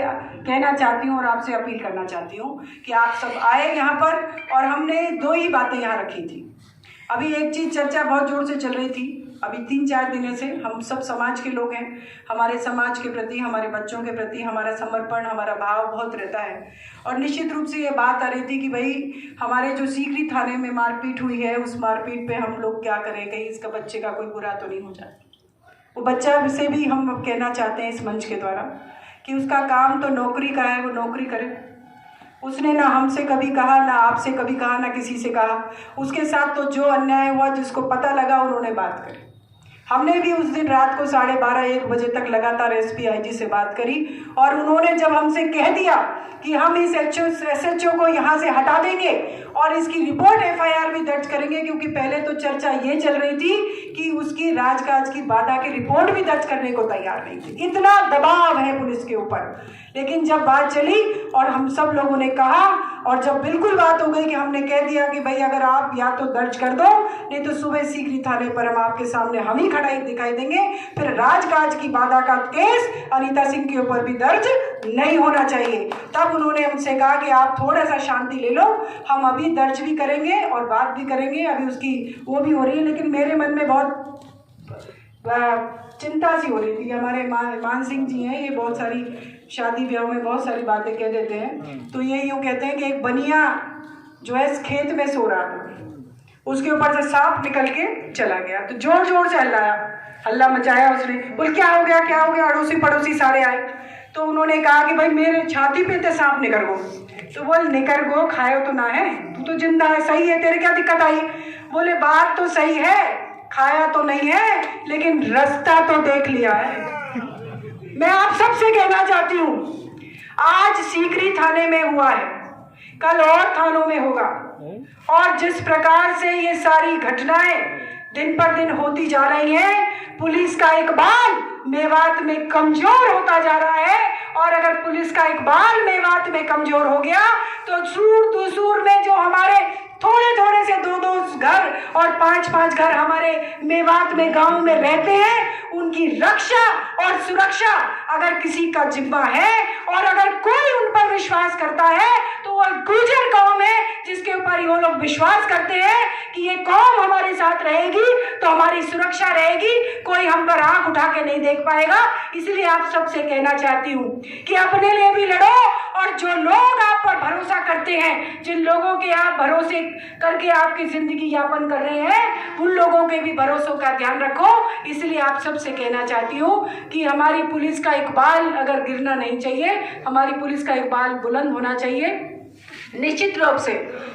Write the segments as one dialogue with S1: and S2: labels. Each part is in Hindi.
S1: कहना चाहती हूँ और आपसे अपील करना चाहती हूँ कि आप सब आए यहाँ पर। और हमने 2 ही बातें यहाँ रखी थी। अभी एक चीज़ चर्चा बहुत ज़ोर से चल रही थी, अभी 3-4 दिनों से हम सब समाज के लोग हैं, हमारे समाज के प्रति, हमारे बच्चों के प्रति हमारा समर्पण, हमारा भाव बहुत रहता है। और निश्चित रूप से ये बात आ रही थी कि भाई हमारे जो सीकरी थाने में मारपीट हुई है, उस मारपीट पे हम लोग क्या करें, कहीं इसका बच्चे का कोई बुरा तो नहीं हो जाए। वो बच्चा से भी हम कहना चाहते हैं इस मंच के द्वारा कि उसका काम तो नौकरी का है, वो नौकरी करे। उसने ना हमसे कभी कहा, ना आपसे कभी कहा, ना किसी से कहा। उसके साथ तो जो अन्याय हुआ, जिसको पता लगा, उन्होंने बात करी। हमने भी उस दिन रात को 12:30-1 बजे तक लगातार एसपी आईजी से बात करी और उन्होंने जब हमसे कह दिया कि हम इस एसएचओ को यहाँ से हटा देंगे और इसकी रिपोर्ट एफआईआर भी दर्ज करेंगे, क्योंकि पहले तो चर्चा ये चल रही थी कि उसकी राजकाज की बाधा की रिपोर्ट भी दर्ज करने को तैयार नहीं थी। इतना दबाव है पुलिस के ऊपर। लेकिन जब बात चली और हम सब लोगों ने कहा और जब बिल्कुल बात हो गई कि हमने कह दिया कि भाई अगर आप या तो दर्ज कर दो, नहीं तो सुबह सीकरी थाने पर हम आपके सामने हम ही खड़ा दिखाई देंगे, फिर राजकाज की बाधा का केस अनीता सिंह के ऊपर भी दर्ज नहीं होना चाहिए। तब उन्होंने हमसे कहा कि आप थोड़ा सा शांति ले लो, हम अभी दर्ज भी करेंगे और बात भी करेंगे। अभी उसकी वो भी हो रही है, लेकिन मेरे मन में बहुत चिंता सी हो रही थी। हमारे मान सिंह जी हैं, ये बहुत सारी शादी ब्याह में बहुत सारी बातें कह देते हैं। तो ये यूँ कहते हैं कि एक बनिया जो है इस खेत में सो रहा था, उसके ऊपर से सांप निकल के चला गया, तो जोर जोर से हल्ला मचाया उसने। बोल क्या हो गया, क्या हो गया? अड़ोसी पड़ोसी सारे आए तो उन्होंने कहा कि भाई मेरे छाती पे तो सांप निकल गो। तो बोल निकल गो, खायो तो ना है, तू तो जिंदा है, सही है, तेरे क्या दिक्कत आई? बोले बात तो सही है, खाया तो नहीं है, लेकिन रास्ता तो देख लिया है। मैं आप सबसे कहना चाहती हूँ, आज सीकरी थाने में हुआ है, कल और थानों में होगा। और जिस प्रकार से ये सारी घटनाएं दिन पर दिन होती जा रही हैं, पुलिस का इकबाल मेवात में कमजोर होता जा रहा है। और अगर पुलिस का इकबाल मेवात में कमजोर हो गया तो सूर दूसूर में जो हमारे थोड़े से 2-2 घर और 5-5 घर हमारे मेवात में गांव में रहते हैं, उनकी रक्षा और सुरक्षा अगर किसी का जिम्मा है और अगर कोई उन पर विश्वास करता है तो वो गुर्जर कौम है, जिसके ऊपर वो लोग विश्वास करते हैं कि ये कौम हमारे साथ रहेगी तो हमारी सुरक्षा रहेगी, कोई हम पर आंख उठा के नहीं देख पाएगा। इसलिए आप सबसे कहना चाहती हूँ कि अपने लिए भी लड़ो और जो लोग आप पर भरोसा करते हैं, जिन लोगों के आप भरोसे करके आपकी जिंदगी यापन कर रहे हैं, उन लोगों के भी भरोसों का ध्यान रखो। इसलिए आप सबसे कहना चाहती हूँ कि हमारी पुलिस का इकबाल अगर गिरना नहीं चाहिए, हमारी पुलिस का इकबाल बुलंद होना चाहिए। निश्चित रूप से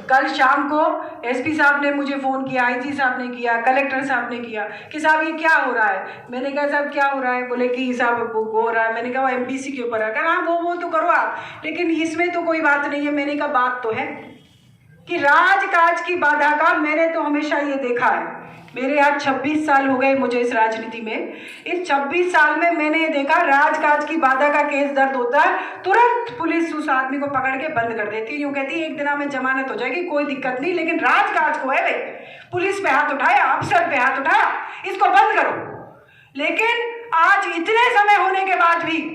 S1: कल शाम को एसपी साहब ने मुझे फ़ोन किया, आईजी साहब ने किया, कलेक्टर साहब ने किया कि साहब ये क्या हो रहा है। मैंने कहा साहब क्या हो रहा है? बोले कि साहब वो हो रहा है। मैंने कहा वो एमपीसी के ऊपर है। कहा हाँ वो तो करो आप, लेकिन इसमें तो कोई बात नहीं है। मैंने कहा बात तो है कि राजकाज की बाधा का मैंने तो हमेशा ये देखा है। मेरे आज 26 साल हो गए मुझे इस राजनीति में। इस 26 साल में मैंने ये देखा राजकाज की बाधा का केस दर्ज होता है, तुरंत पुलिस उस आदमी को पकड़ के बंद कर देती है। यूँ कहती है 1 दिन में जमानत हो जाएगी, कोई दिक्कत नहीं। लेकिन राजकाज को है भाई, पुलिस पे हाथ उठाया, अफसर पे हाथ उठाया, इसको बंद करो। लेकिन आज इतने समय होने के बाद भी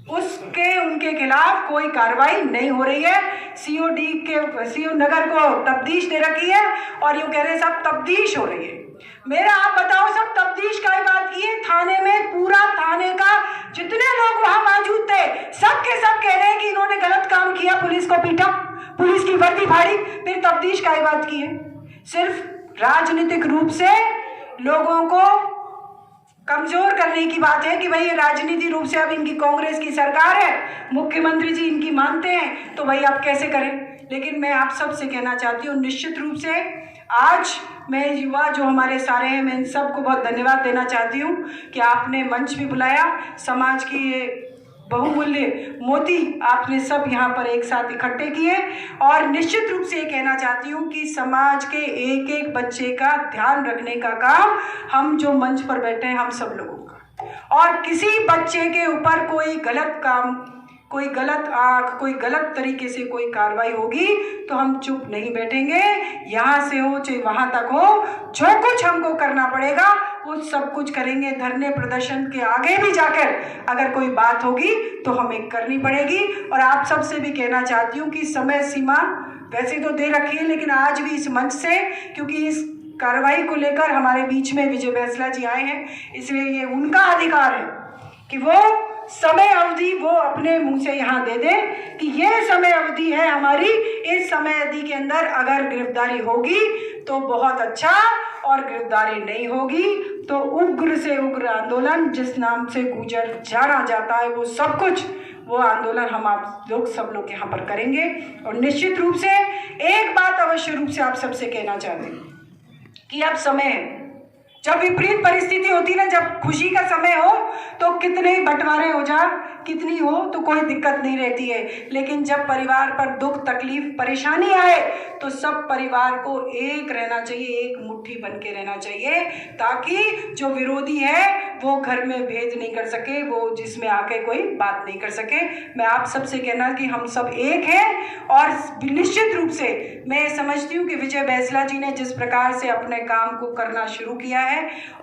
S1: उनके खिलाफ कोई कार्रवाई नहीं हो रही है। सीओ नगर को तफ्तीश दे रखी है और यूँ कह रहे हैं सब तफ्तीश हो रही है। मेरा आप बताओ सब तफ्तीश का ही बात की है। थाने में पूरा थाने का जितने लोग वहां मौजूद थे सब के सब कह रहे हैं कि इन्होंने गलत काम किया, पुलिस को पीटा, पुलिस की वर्दी फाड़ी, फिर तफ्तीश का ही बात की है। सिर्फ राजनीतिक रूप से लोगों को कमजोर करने की बात है कि भाई ये राजनीति रूप से अब इनकी कांग्रेस की सरकार है, मुख्यमंत्री जी इनकी मानते हैं, तो भाई आप कैसे करें। लेकिन मैं आप सब से कहना चाहती हूँ, निश्चित रूप से आज मैं युवा जो हमारे सारे हैं, मैं इन सबको बहुत धन्यवाद देना चाहती हूँ कि आपने मंच भी बुलाया, समाज की ये बहुमूल्य मोती आपने सब यहाँ पर एक साथ इकट्ठे किए। और निश्चित रूप से ये कहना चाहती हूँ कि समाज के एक एक बच्चे का ध्यान रखने का काम हम जो मंच पर बैठे हैं हम सब लोगों का, और किसी बच्चे के ऊपर कोई गलत काम, कोई गलत आंख, कोई गलत तरीके से कोई कार्रवाई होगी तो हम चुप नहीं बैठेंगे। यहाँ से हो चाहे वहाँ तक हो, जो कुछ हमको करना पड़ेगा वो सब कुछ करेंगे। धरने प्रदर्शन के आगे भी जाकर अगर कोई बात होगी तो हमें करनी पड़ेगी। और आप सबसे भी कहना चाहती हूँ कि समय सीमा वैसे तो दे रखी है, लेकिन आज भी इस मंच से, क्योंकि इस कार्रवाई को लेकर हमारे बीच में विजय बैंसला जी आए हैं, इसलिए ये उनका अधिकार है कि वो समय अवधि वो अपने मुंह से यहाँ दे दे कि ये समय अवधि है हमारी, इस समय अवधि के अंदर अगर गिरफ्तारी होगी तो बहुत अच्छा, और गिरफ्तारी नहीं होगी तो उग्र से उग्र आंदोलन जिस नाम से गुजर जाना जाता है वो सब कुछ, वो आंदोलन हम आप लोग सब लोग यहाँ पर करेंगे। और निश्चित रूप से एक बात अवश्य रूप से आप सबसे कहना चाहते हैं कि अब समय है, जब विपरीत परिस्थिति होती है ना, जब खुशी का समय हो तो कितने ही बंटवारे हो जा, कितनी हो तो कोई दिक्कत नहीं रहती है, लेकिन जब परिवार पर दुख तकलीफ परेशानी आए तो सब परिवार को एक रहना चाहिए, एक मुट्ठी बन के रहना चाहिए, ताकि जो विरोधी है वो घर में भेद नहीं कर सके, वो जिसमें आके कोई बात नहीं कर सके। मैं आप सबसे कहना कि हम सब एक हैं। और निश्चित रूप से मैं समझती हूँ कि विजय बैंसला जी ने जिस प्रकार से अपने काम को करना शुरू किया है,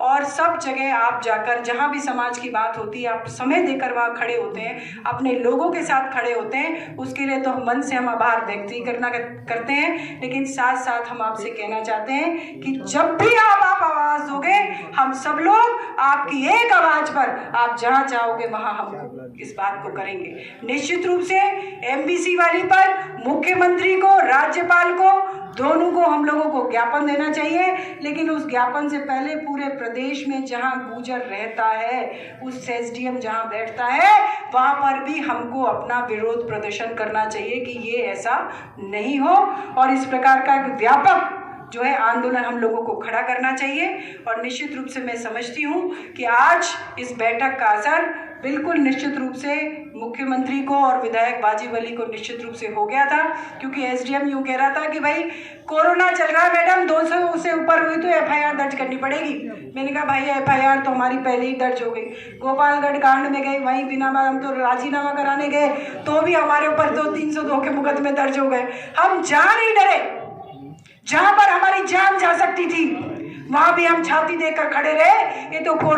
S1: और सब जगह आप जाकर जहाँ भी समाज की बात होती है आप समय देकर वहाँ खड़े होते हैं, अपने लोगों के साथ खड़े होते हैं, उसके लिए तो मन से हम आभार व्यक्त करते हैं। लेकिन साथ साथ हम आपसे कहना चाहते हैं कि जब भी आप आवाज़ दोगे, हम सब लोग आपकी एक आवाज़ पर आप जहाँ चाहोगे वहाँ हम इस बात को करेंगे। निश्चित रूप से एमबीसी वाली पर मुख्यमंत्री को, राज्यपाल को, दोनों को हम लोगों को ज्ञापन देना चाहिए, लेकिन उस ज्ञापन से पहले पूरे प्रदेश में जहां गुजर रहता है, उस एसडीएम जहां बैठता है, वहां पर भी हमको अपना विरोध प्रदर्शन करना चाहिए कि ये ऐसा नहीं हो, और इस प्रकार का एक व्यापक जो है आंदोलन हम लोगों को खड़ा करना चाहिए। और निश्चित रूप से मैं समझती हूँ कि आज इस बैठक का असर बिल्कुल निश्चित रूप से मुख्यमंत्री को और विधायक बाजी वली को निश्चित रूप से हो गया था, क्योंकि एसडीएम यूँ कह रहा था कि भाई कोरोना चल रहा है मैडम, 200 से ऊपर हुई तो एफआईआर दर्ज करनी पड़ेगी। मैंने कहा भाई एफआईआर तो हमारी पहले ही दर्ज हो गई, गोपालगढ़ कांड में गए वहीं बिना हम तो राजीनामा कराने गए तो भी हमारे ऊपर 302 के मुकदमे दर्ज हो गए। हम जहाँ नहीं डरे, जहाँ पर हमारी जान जा सकती थी वहाँ भी हम छाती देकर खड़े रहे। ये तो